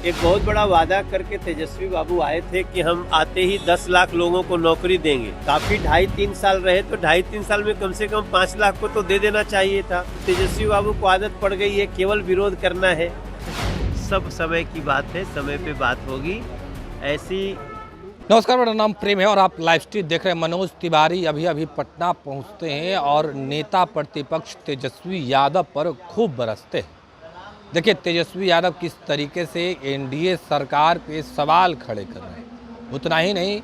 एक बहुत बड़ा वादा करके तेजस्वी बाबू आए थे कि हम आते ही 10 लाख लोगों को नौकरी देंगे। काफी 2.5-3 साल रहे तो 2.5-3 साल में कम से कम 5 लाख को तो दे देना चाहिए था। तेजस्वी बाबू को आदत पड़ गई है केवल विरोध करना है। सब समय की बात है, समय पे बात होगी। ऐसी नमस्कार, मेरा नाम प्रेम है और आप लाइव स्ट्रीम देख रहे हैं। मनोज तिवारी अभी पटना पहुंचते हैं और नेता प्रतिपक्ष तेजस्वी यादव पर खूब बरसते हैं। देखिए तेजस्वी यादव किस तरीके से एनडीए सरकार पे सवाल खड़े कर रहे हैं। उतना ही नहीं,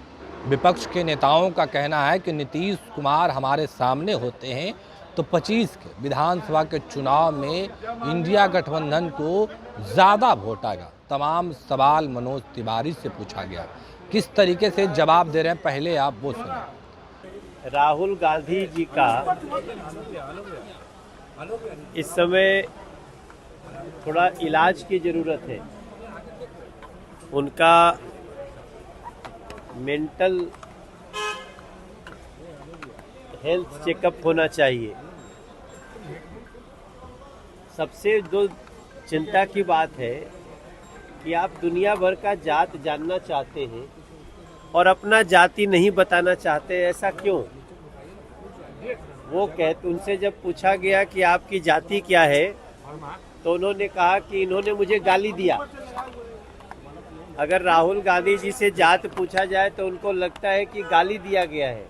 विपक्ष के नेताओं का कहना है कि नीतीश कुमार हमारे सामने होते हैं तो 25 के विधानसभा के चुनाव में इंडिया गठबंधन को ज़्यादा वोट आएगा। तमाम सवाल मनोज तिवारी से पूछा गया, किस तरीके से जवाब दे रहे हैं, पहले आप वो सुनिए। राहुल गांधी जी का इस समय थोड़ा इलाज की ज़रूरत है। उनका मेंटल हेल्थ चेकअप होना चाहिए। सबसे जो चिंता की बात है कि आप दुनिया भर का जात जानना चाहते हैं और अपना जाति नहीं बताना चाहते। ऐसा क्यों? वो कहते, उनसे जब पूछा गया कि आपकी जाति क्या है तो उन्होंने कहा कि इन्होंने मुझे गाली दिया। अगर राहुल गांधी जी से जात पूछा जाए तो उनको लगता है कि गाली दिया गया है,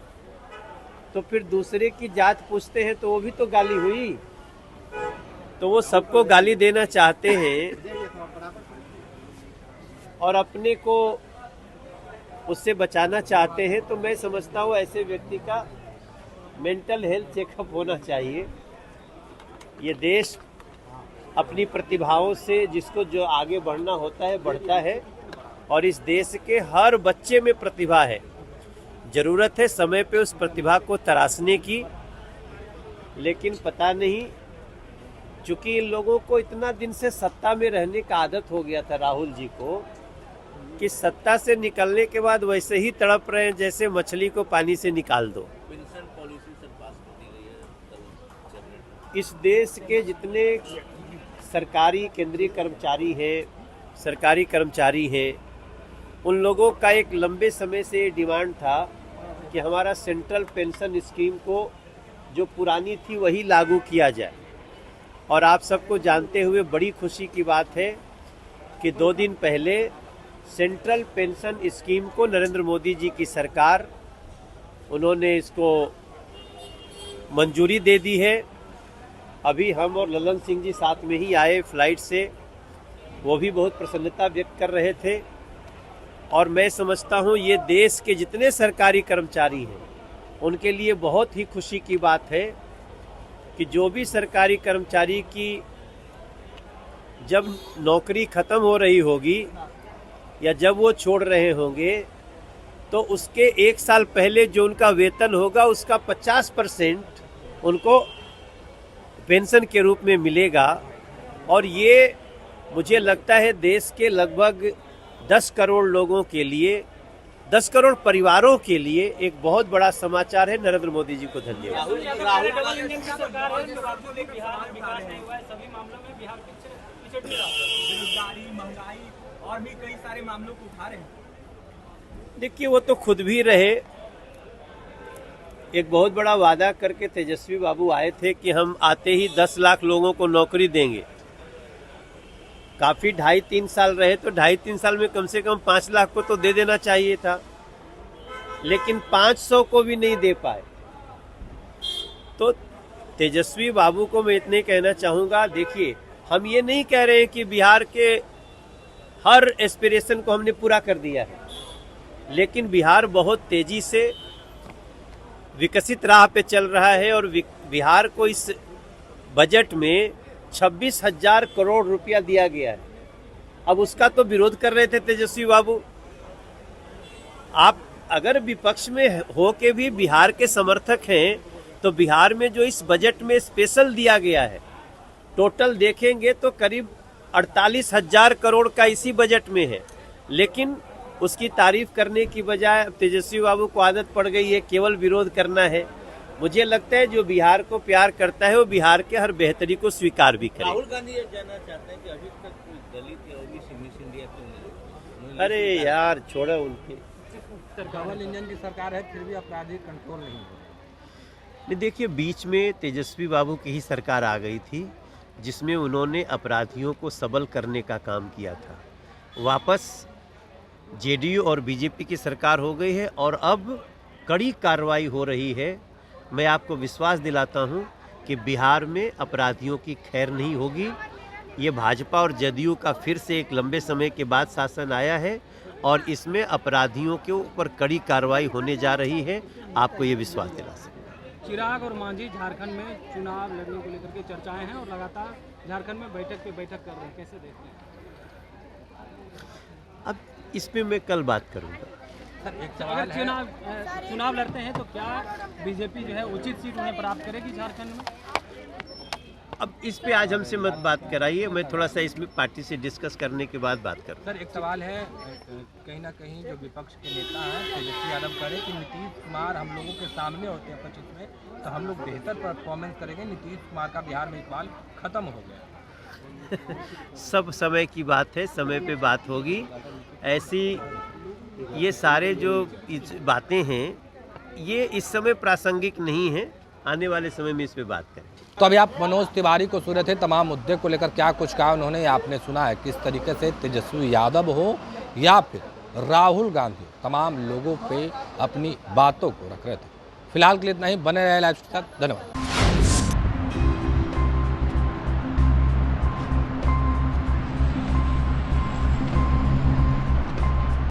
तो फिर दूसरे की जात पूछते हैं तो वो भी तो गाली हुई। तो वो सबको गाली देना चाहते हैं और अपने को उससे बचाना चाहते हैं। तो मैं समझता हूँ ऐसे व्यक्ति का मेंटल हेल्थ चेकअप होना चाहिए। ये देश अपनी प्रतिभाओं से जिसको जो आगे बढ़ना होता है बढ़ता है और इस देश के हर बच्चे में प्रतिभा है। ज़रूरत है समय पे उस प्रतिभा को तराशने की। लेकिन पता नहीं, चूँकि इन लोगों को इतना दिन से सत्ता में रहने का आदत हो गया था राहुल जी को, कि सत्ता से निकलने के बाद वैसे ही तड़प रहे हैं जैसे मछली को पानी से निकाल दो। इस देश के जितने सरकारी केंद्रीय कर्मचारी हैं, सरकारी कर्मचारी हैं, उन लोगों का एक लंबे समय से डिमांड था कि हमारा सेंट्रल पेंशन स्कीम को जो पुरानी थी वही लागू किया जाए। और आप सबको जानते हुए बड़ी खुशी की बात है कि 2 दिन पहले सेंट्रल पेंशन स्कीम को नरेंद्र मोदी जी की सरकार, उन्होंने इसको मंजूरी दे दी है। अभी हम और ललन सिंह जी साथ में ही आए फ्लाइट से, वो भी बहुत प्रसन्नता व्यक्त कर रहे थे। और मैं समझता हूँ ये देश के जितने सरकारी कर्मचारी हैं उनके लिए बहुत ही खुशी की बात है कि जो भी सरकारी कर्मचारी की जब नौकरी ख़त्म हो रही होगी या जब वो छोड़ रहे होंगे तो उसके 1 साल पहले जो उनका वेतन होगा उसका 50% उनको पेंशन के रूप में मिलेगा। और ये मुझे लगता है देश के लगभग 10 करोड़ लोगों के लिए, 10 करोड़ परिवारों के लिए एक बहुत बड़ा समाचार है। नरेंद्र मोदी जी को धन्यवाद। और भी कई सारे मामलों को उठा रहे हैं। देखिए वो तो खुद भी रहे। एक बहुत बड़ा वादा करके तेजस्वी बाबू आए थे कि हम आते ही 10 लाख लोगों को नौकरी देंगे। काफ़ी 2.5-3 साल रहे तो 2.5-3 साल में कम से कम 5 लाख को तो दे देना चाहिए था। लेकिन 500 को भी नहीं दे पाए। तो तेजस्वी बाबू को मैं इतने कहना चाहूँगा, देखिए हम ये नहीं कह रहे हैं कि बिहार के हर एस्पिरेशन को हमने पूरा कर दिया है, लेकिन बिहार बहुत तेज़ी से विकसित राह पे चल रहा है। और बिहार को इस बजट में 26,000 करोड़ रुपया दिया गया है। अब उसका तो विरोध कर रहे थे तेजस्वी बाबू। आप अगर विपक्ष में हो के भी बिहार के समर्थक हैं तो बिहार में जो इस बजट में स्पेशल दिया गया है, टोटल देखेंगे तो करीब 48,000 करोड़ का इसी बजट में है। लेकिन उसकी तारीफ करने की बजाय तेजस्वी बाबू को आदत पड़ गई है केवल विरोध करना है। मुझे लगता है जो बिहार को प्यार करता है वो बिहार के हर बेहतरी को स्वीकार भी करे। राहुल गांधी ये जानना चाहते हैं कि अभी तक कोई दलित या ओबीसी मिस इंडिया क्यों नहीं? अरे यार छोड़ो उनके। डबल इंजन की सरकार है फिर भी अपराधी कंट्रोल नहीं हो नहीं, देखिए बीच में तेजस्वी बाबू की ही सरकार आ गई थी जिसमें उन्होंने अपराधियों को सबल करने का काम किया था। वापस जेडीयू और बीजेपी की सरकार हो गई है और अब कड़ी कार्रवाई हो रही है। मैं आपको विश्वास दिलाता हूं कि बिहार में अपराधियों की खैर नहीं होगी। ये भाजपा और जदयू का फिर से एक लंबे समय के बाद शासन आया है और इसमें अपराधियों के ऊपर कड़ी कार्रवाई होने जा रही है। आपको ये विश्वास दिला सकते हैं। चिराग और मांझी झारखंड में चुनाव लड़ने को लेकर के चर्चाएं हैं और लगातार झारखंड में बैठक पे बैठक कर रहे हैं, कैसे देखते हैं? अब इसमें मैं कल बात करूंगा। सर एक अगर चुनाव लड़ते हैं तो क्या बीजेपी जो है उचित सीट उन्हें प्राप्त करेगी झारखंड में? अब इस पे आज हमसे मत बात कराइए, मैं थोड़ा सा इसमें पार्टी से डिस्कस करने के बाद बात करूँ। सर एक सवाल है, कहीं ना कहीं जो विपक्ष के नेता हैं तेजस्वी यादव कह रहे हैं कि नीतीश कुमार हम लोगों के सामने होते हैं 25 में तो हम लोग बेहतर परफॉर्मेंस करेंगे, नीतीश कुमार का बिहार में इकबाल खत्म हो गया। सब समय की बात है, समय पे बात होगी। ऐसी ये सारे जो बातें हैं ये इस समय प्रासंगिक नहीं है, आने वाले समय में इस पे बात करें। तो अभी आप मनोज तिवारी को सुन रहे थे, तमाम मुद्दे को लेकर क्या कुछ कहा उन्होंने आपने सुना है। किस तरीके से तेजस्वी यादव हो या फिर राहुल गांधी तमाम लोगों पे अपनी बातों को रख रहे थे। फिलहाल के लिए इतना ही, बने रहे लाइव के साथ। धन्यवाद।